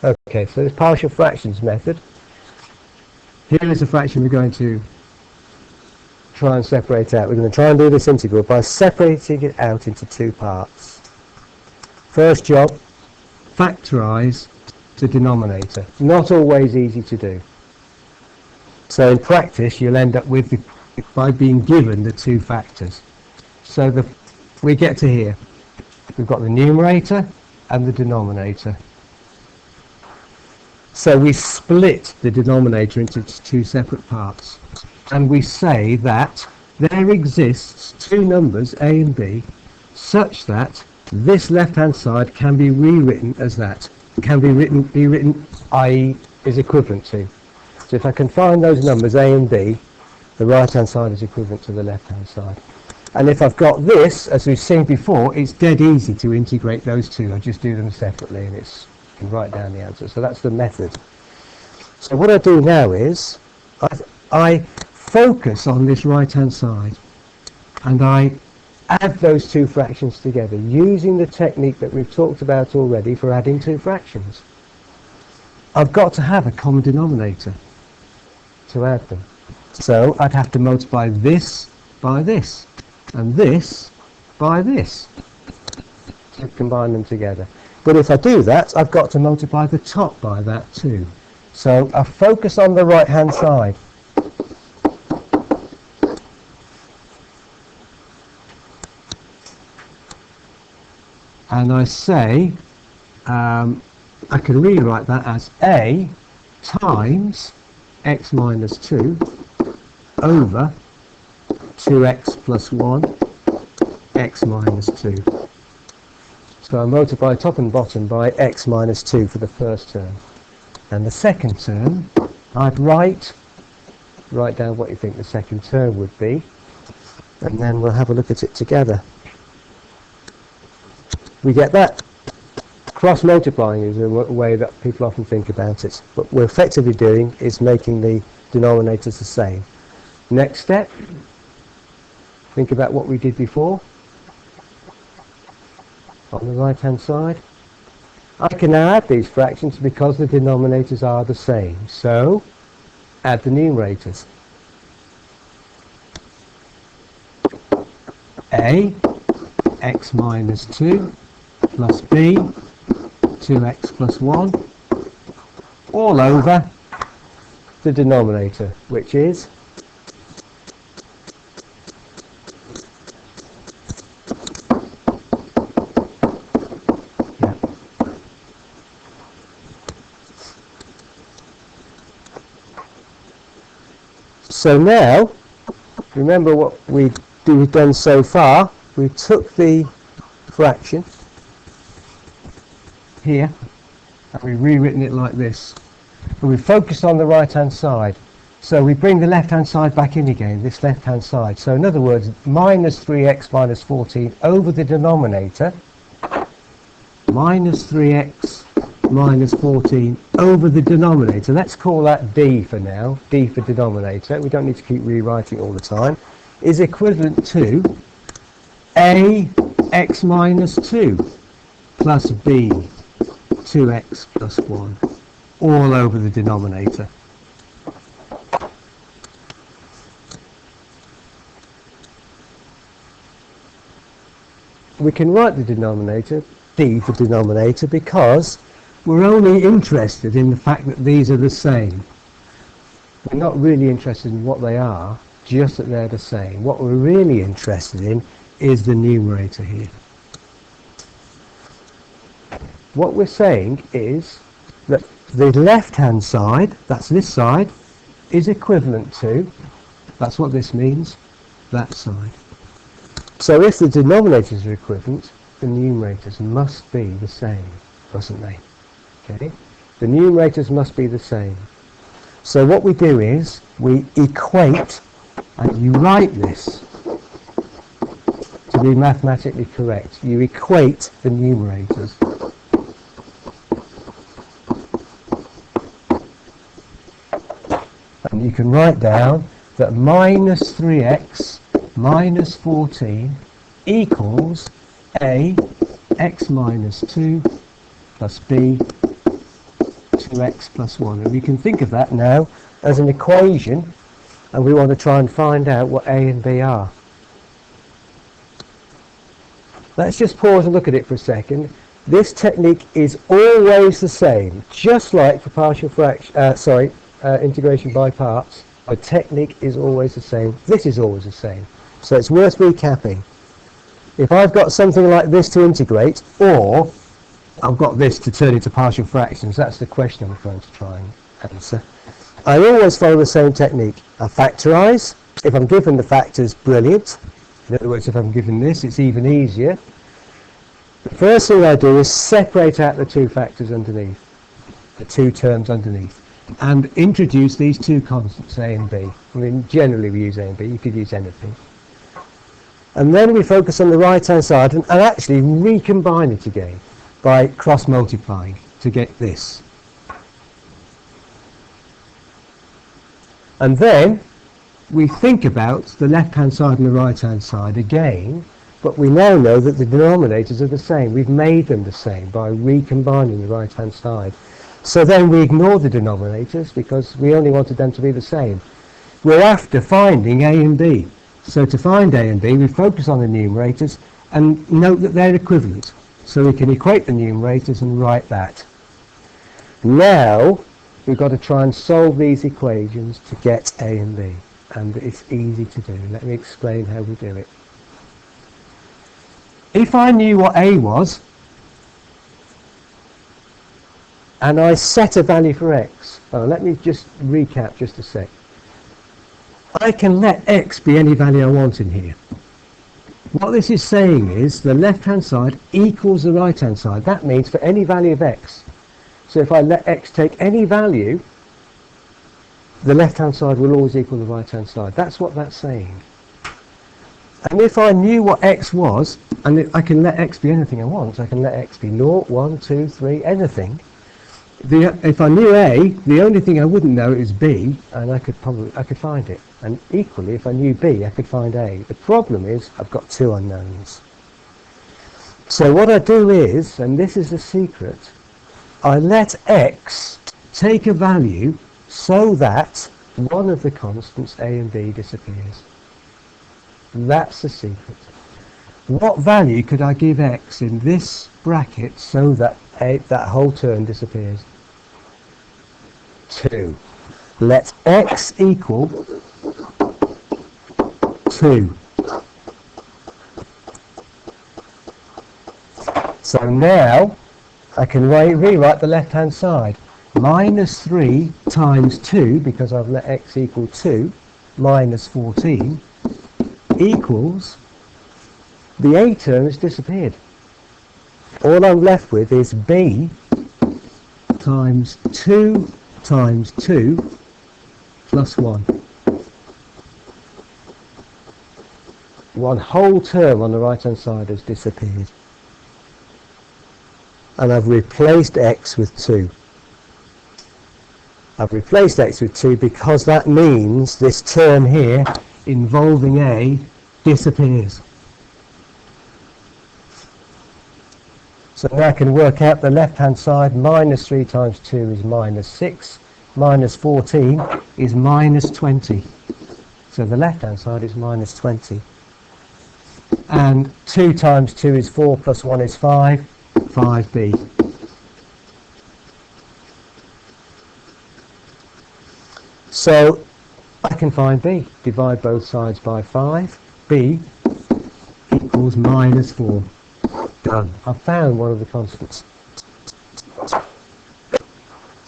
Okay, so this partial fractions method. Here is a fraction we're going to try and separate out. We're going to try and do this integral by separating it out into two parts. First job, factorise the denominator. Not always easy to do. So in practice you'll end up with, by being given the two factors. So we get to here. We've got the numerator and the denominator. So we split the denominator into two separate parts. And we say that there exists two numbers, a and b, such that this left-hand side can be rewritten as that. Can be written, i.e. is equivalent to. So if I can find those numbers, a and b, the right-hand side is equivalent to the left-hand side. And if I've got this, as we've seen before, it's dead easy to integrate those two. I just do them separately and you can write down the answer. So that's the method. So what I do now is I focus on this right-hand side and I add those two fractions together using the technique that we've talked about already for adding two fractions. I've got to have a common denominator to add them. So I'd have to multiply this by this and this by this to combine them together. But if I do that, I've got to multiply the top by that too. So I focus on the right-hand side. And I say, I can rewrite that as a times x minus 2 over 2x plus 1 x minus 2. So I multiply top and bottom by x minus 2 for the first term. And the second term, I'd write down what you think the second term would be, and then we'll have a look at it together. We get that. Cross multiplying is a way that people often think about it. What we're effectively doing is making the denominators the same. Next step, think about what we did before. On the right hand side, I can now add these fractions because the denominators are the same. So add the numerators. A x minus 2 plus b 2x plus 1 all over the denominator, which is So now, remember what we've done so far. We took the fraction here and we've rewritten it like this. And we focused on the right hand side. So we bring the left hand side back in again, this left hand side. So in other words, minus 3x minus 14 over the denominator, minus 3x minus 14 over the denominator. Let's call that d for now, d for denominator. We don't need to keep rewriting all the time. Is equivalent to a x minus 2 plus b 2x plus 1 all over the denominator. We can write the denominator, d for denominator, because we're only interested in the fact that these are the same. We're not really interested in what they are, just that they're the same. What we're really interested in is the numerator here. What we're saying is that the left-hand side, that's this side, is equivalent to, that's what this means, that side. So if the denominators are equivalent, the numerators must be the same, mustn't they? Okay? The numerators must be the same. So what we do is we equate, and you write this to be mathematically correct. You equate the numerators. And you can write down that minus 3x minus 14 equals a x minus 2 plus b 2x plus 1. And we can think of that now as an equation, and we want to try and find out what a and b are. Let's just pause and look at it for a second. This technique is always the same, just like for partial fraction, integration by parts. The technique is always the same. This is always the same. So it's worth recapping. If I've got something like this to integrate, or I've got this to turn into partial fractions, that's the question I'm going to try and answer. I always follow the same technique. I factorise. If I'm given the factors, brilliant. In other words, if I'm given this, it's even easier. The first thing I do is separate out the two factors underneath, the two terms underneath, and introduce these two constants, a and b. I mean, generally we use a and b, you could use anything. And then we focus on the right-hand side and actually recombine it again by cross-multiplying to get this. And then we think about the left-hand side and the right-hand side again, but we now know that the denominators are the same. We've made them the same by recombining the right-hand side. So then we ignore the denominators because we only wanted them to be the same. We're after finding a and b. So to find a and b, we focus on the numerators and note that they're equivalent. So we can equate the numerators and write that. Now we've got to try and solve these equations to get a and b. And it's easy to do. Let me explain how we do it. If I knew what a was, and I set a value for x, let me just recap just a sec. I can let x be any value I want in here. What this is saying is the left-hand side equals the right-hand side. That means for any value of x. So if I let x take any value, the left-hand side will always equal the right-hand side. That's what that's saying. And if I knew what x was, and I can let x be anything I want, I can let x be 0, 1, 2, 3, anything. If I knew a, the only thing I wouldn't know is b, and I could find it. And equally, if I knew b, I could find a. The problem is I've got two unknowns. So what I do is, and this is the secret, I let x take a value so that one of the constants a and b disappears. That's the secret. What value could I give x in this bracket so that that whole term disappears? 2. Let x equal 2. So now I can rewrite the left-hand side. Minus 3 times 2, because I've let x equal 2, minus 14, equals, the a term has disappeared. All I'm left with is b times 2 times 2 plus 1. One whole term on the right-hand side has disappeared. And I've replaced x with 2. I've replaced x with 2 because that means this term here involving a disappears. So now I can work out the left-hand side. Minus 3 times 2 is minus 6. Minus 14 is minus 20. So the left-hand side is minus 20. And 2 times 2 is 4 plus 1 is 5. 5b. So I can find b. Divide both sides by 5. b equals minus 4. Done. I've found one of the constants.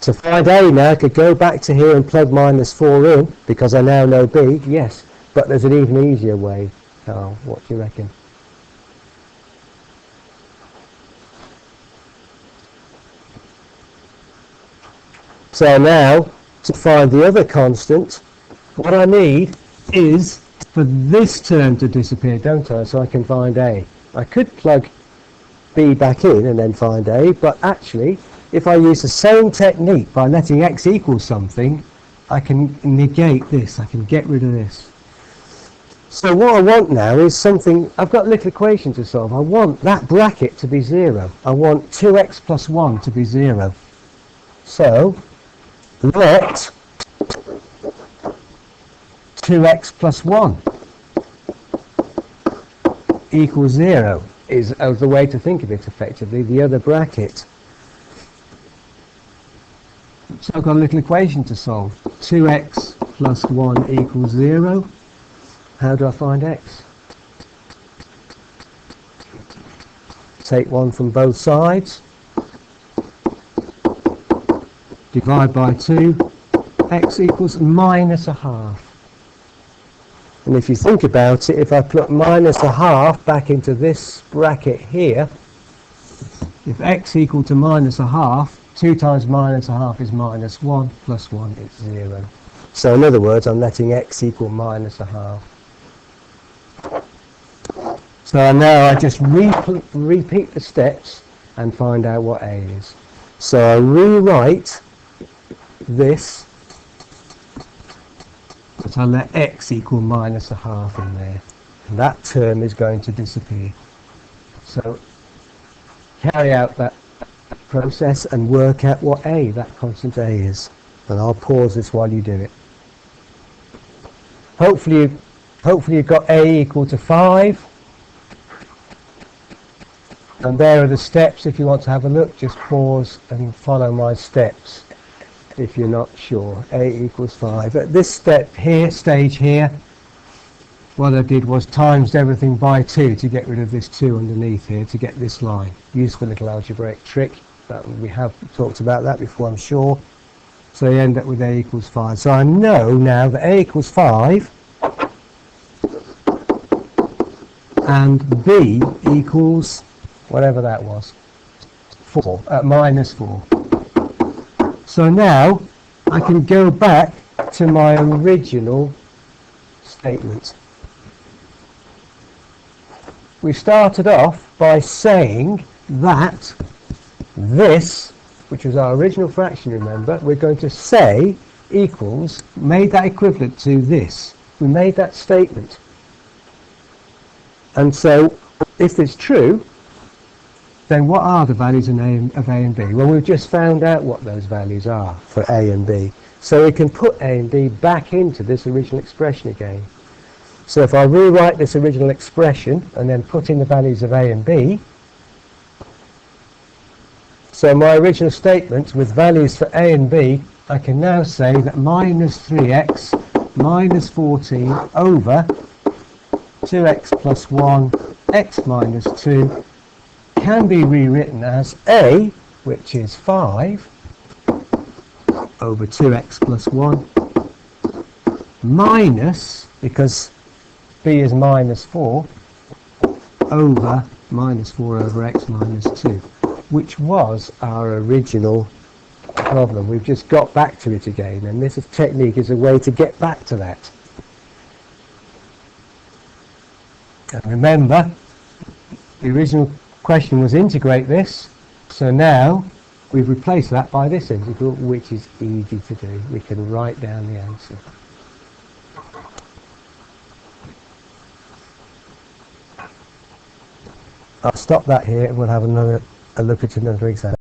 To find a now, I could go back to here and plug minus 4 in, because I now know b, yes, but there's an even easier way. Carl, what do you reckon? So now, to find the other constant, what I need is for this term to disappear, don't I? So I can find a. I could plug b back in and then find a, but actually if I use the same technique by letting x equal something, I can negate this, I can get rid of this. So what I want now is something, I've got a little equation to solve. I want that bracket to be 0. I want 2x plus 1 to be 0. So let 2x plus 1 equals 0 is the way to think of it effectively, the other bracket. So I've got a little equation to solve. 2x plus 1 equals 0. How do I find x? Take 1 from both sides. Divide by 2. X equals minus a half. And if you think about it, if I put minus a half back into this bracket here, if x equal to minus a half, 2 times minus a half is minus 1, plus 1 is 0. So in other words, I'm letting x equal minus a half. So now I just repeat the steps and find out what a is. So I rewrite this, but I let x equal minus a half in there. And that term is going to disappear. So carry out that process and work out what a, that constant a is. And I'll pause this while you do it. Hopefully you've got a equal to 5. And there are the steps. If you want to have a look, just pause and follow my steps if you're not sure. A equals 5. At this stage here, what I did was times everything by 2 to get rid of this 2 underneath here to get this line. Useful little algebraic trick. We have talked about that before, I'm sure. So you end up with a equals 5. So I know now that a equals 5 and b equals whatever that was, minus 4. So now I can go back to my original statement. We started off by saying that this, which was our original fraction, remember, we're going to say equals, made that equivalent to this. We made that statement. And so if it's true, then what are the values of a and b? Well, we've just found out what those values are for a and b. So we can put a and b back into this original expression again. So if I rewrite this original expression and then put in the values of a and b, so my original statement with values for a and b, I can now say that minus 3x minus 14 over 2x plus 1 x minus 2 can be rewritten as a, which is 5, over 2x plus 1, minus, because b is minus 4, over minus 4 over x minus 2, which was our original problem. We've just got back to it again, and this technique is a way to get back to that. And remember, the original question was integrate this, so now we've replaced that by this integral, which is easy to do. We can write down the answer. I'll stop that here and we'll have a look at another example.